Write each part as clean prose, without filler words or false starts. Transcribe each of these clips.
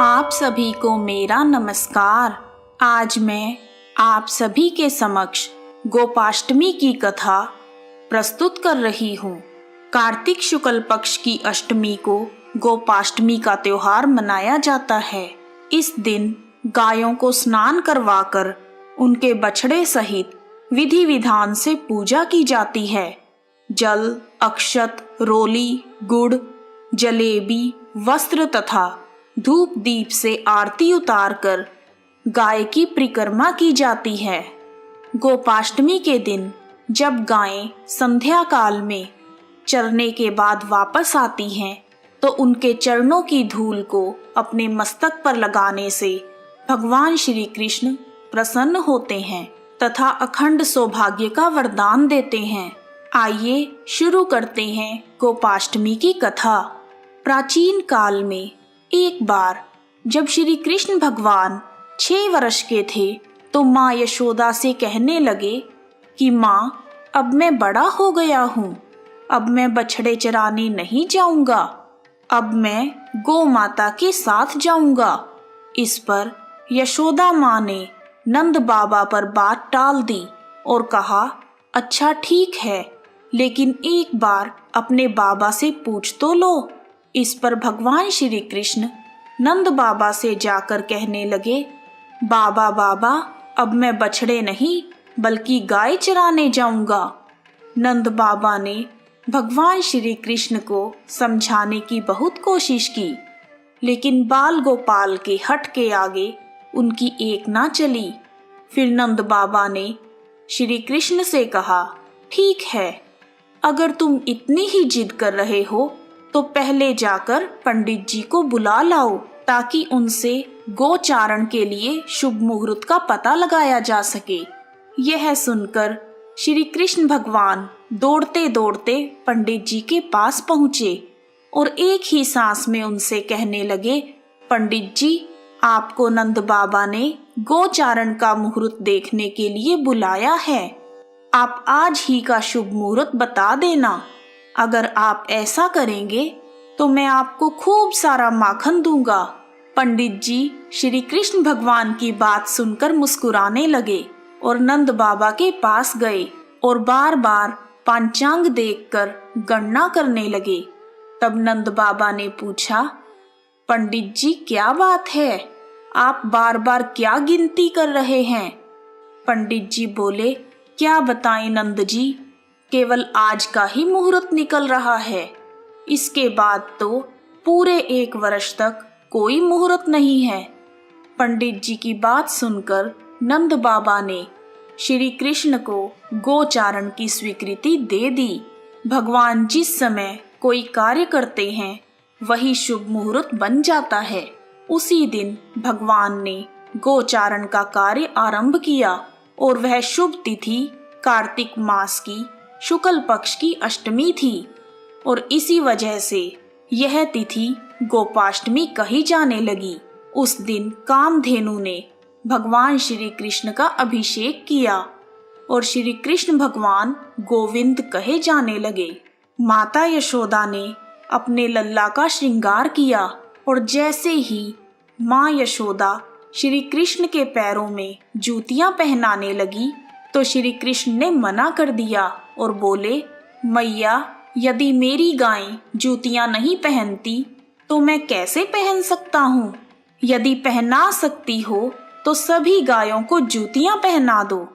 आप सभी को मेरा नमस्कार। आज मैं आप सभी के समक्ष गोपाष्टमी की कथा प्रस्तुत कर रही हूँ। कार्तिक शुक्ल पक्ष की अष्टमी को गोपाष्टमी का त्योहार मनाया जाता है। इस दिन गायों को स्नान करवाकर उनके बछड़े सहित विधि विधान से पूजा की जाती है। जल, अक्षत, रोली, गुड़, जलेबी, वस्त्र तथा धूप दीप से आरती उतारकर गाय की परिक्रमा की जाती है। गोपाष्टमी के दिन जब गायें संध्या काल में चरने के बाद वापस आती हैं, तो उनके चरणों की धूल को अपने मस्तक पर लगाने से भगवान श्री कृष्ण प्रसन्न होते हैं तथा अखंड सौभाग्य का वरदान देते हैं। आइए शुरू करते हैं गोपाष्टमी की कथा। प्राचीन काल में एक बार जब श्री कृष्ण भगवान 6 वर्ष के थे, तो माँ यशोदा से कहने लगे कि माँ, अब मैं बड़ा हो गया हूँ, अब मैं बछड़े चराने नहीं जाऊंगा, अब मैं गौ माता के साथ जाऊंगा। इस पर यशोदा माँ ने नंद बाबा पर बात टाल दी और कहा, अच्छा ठीक है, लेकिन एक बार अपने बाबा से पूछ तो लो। इस पर भगवान श्री कृष्ण नंद बाबा से जाकर कहने लगे, बाबा बाबा, अब मैं बछड़े नहीं बल्कि गाय चराने जाऊंगा। नंद बाबा ने भगवान श्री कृष्ण को समझाने की बहुत कोशिश की, लेकिन बाल गोपाल के हट के आगे उनकी एक ना चली। फिर नंद बाबा ने श्री कृष्ण से कहा, ठीक है, अगर तुम इतनी ही जिद कर रहे हो तो पहले जाकर पंडित जी को बुला लाओ, ताकि उनसे गोचारण के लिए शुभ मुहूर्त का पता लगाया जा सके। यह सुनकर श्री कृष्ण भगवान दौड़ते दौड़ते पंडित जी के पास पहुँचे और एक ही सांस में उनसे कहने लगे, पंडित जी, आपको नंद बाबा ने गोचारण का मुहूर्त देखने के लिए बुलाया है। आप आज ही का शुभ मुहूर्त बता देना। अगर आप ऐसा करेंगे तो मैं आपको खूब सारा माखन दूंगा। पंडित जी श्री कृष्ण भगवान की बात सुनकर मुस्कुराने लगे और नंद बाबा के पास गए और बार बार पंचांग देखकर गणना करने लगे। तब नंद बाबा ने पूछा, पंडित जी क्या बात है, आप बार बार क्या गिनती कर रहे हैं? पंडित जी बोले, क्या बताएं नंद जी, केवल आज का ही मुहूर्त निकल रहा है, इसके बाद तो पूरे 1 वर्ष तक कोई मुहूर्त नहीं है। पंडित जी की बात सुनकर नंद बाबा ने श्री कृष्ण को गोचारण की स्वीकृति दे दी। भगवान जिस समय कोई कार्य करते हैं वही शुभ मुहूर्त बन जाता है। उसी दिन भगवान ने गोचारण का कार्य आरंभ किया और वह शुभ तिथि कार्तिक मास की शुक्ल पक्ष की अष्टमी थी और इसी वजह से यह तिथि गोपाष्टमी कही जाने लगी। उस दिन कामधेनु ने भगवान श्री कृष्ण का अभिषेक किया और श्री कृष्ण भगवान गोविंद कहे जाने लगे। माता यशोदा ने अपने लल्ला का श्रृंगार किया और जैसे ही माँ यशोदा श्री कृष्ण के पैरों में जूतियां पहनाने लगी, तो श्री कृष्ण ने मना कर दिया और बोले, मैया, यदि मेरी गायें जूतियां नहीं पहनती तो मैं कैसे पहन सकता हूँ? यदि पहना सकती हो तो सभी गायों को जूतियां पहना दो।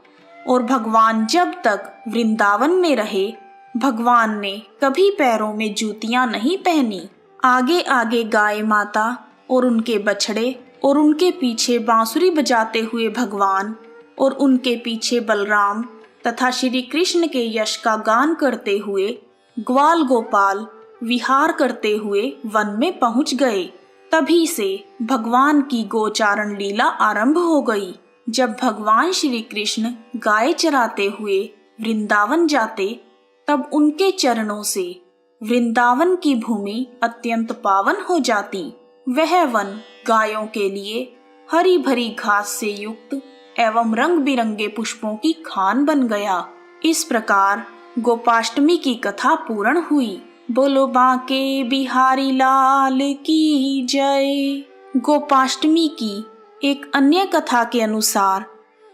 और भगवान जब तक वृंदावन में रहे, भगवान ने कभी पैरों में जूतियां नहीं पहनी। आगे आगे गाय माता और उनके बछड़े और उनके पीछे बांसुरी बजाते हुए भगवान और उनके पीछे बलराम तथा श्री कृष्ण के यश का गान करते हुए ग्वाल गोपाल विहार करते हुए वन में पहुंच गए। तभी से भगवान की गोचारण लीला आरंभ हो गई। जब भगवान श्री कृष्ण गाय चराते हुए वृंदावन जाते, तब उनके चरणों से वृंदावन की भूमि अत्यंत पावन हो जाती। वह वन गायों के लिए हरी भरी घास से युक्त एवं रंग बिरंगे पुष्पों की खान बन गया। इस प्रकार गोपाष्टमी की कथा पूर्ण हुई। बोलो बांके बिहारी लाल की जय। गोपाष्टमी की एक अन्य कथा के अनुसार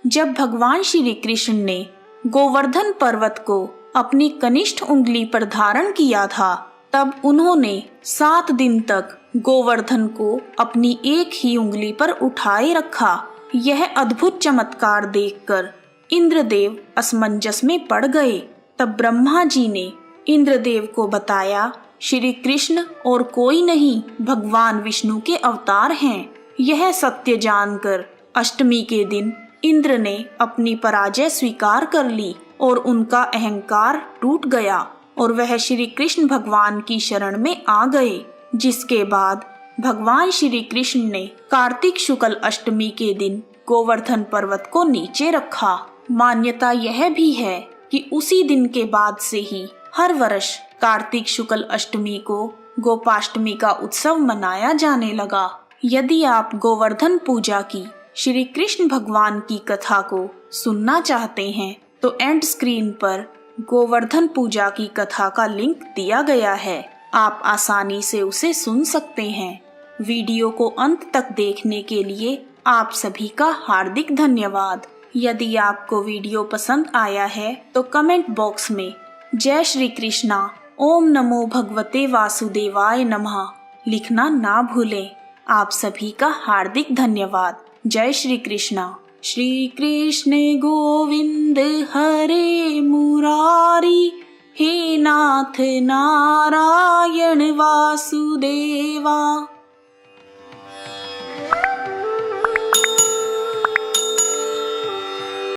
जब भगवान श्री कृष्ण ने गोवर्धन पर्वत को अपनी कनिष्ठ उंगली पर धारण किया था, तब उन्होंने 7 दिन तक गोवर्धन को अपनी एक ही उंगली पर उठाए रखा। यह अद्भुत चमत्कार देखकर इंद्रदेव असमंजस में पड़ गए। तब ब्रह्मा जी ने इंद्रदेव को बताया, श्री कृष्ण और कोई नहीं, भगवान विष्णु के अवतार हैं। यह सत्य जानकर अष्टमी के दिन इंद्र ने अपनी पराजय स्वीकार कर ली और उनका अहंकार टूट गया और वह श्री कृष्ण भगवान की शरण में आ गए। जिसके बाद भगवान श्री कृष्ण ने कार्तिक शुक्ल अष्टमी के दिन गोवर्धन पर्वत को नीचे रखा। मान्यता यह भी है कि उसी दिन के बाद से ही हर वर्ष कार्तिक शुक्ल अष्टमी को गोपाष्टमी का उत्सव मनाया जाने लगा। यदि आप गोवर्धन पूजा की श्री कृष्ण भगवान की कथा को सुनना चाहते हैं तो एंड स्क्रीन पर गोवर्धन पूजा की कथा का लिंक दिया गया है, आप आसानी से उसे सुन सकते हैं। वीडियो को अंत तक देखने के लिए आप सभी का हार्दिक धन्यवाद। यदि आपको वीडियो पसंद आया है तो कमेंट बॉक्स में जय श्री कृष्णा, ओम नमो भगवते वासुदेवाय नमः लिखना ना भूलें। आप सभी का हार्दिक धन्यवाद। जय श्री कृष्णा। श्री कृष्ण गोविंद हरे मुरारी, हे नाथ नारायण वासुदेवा।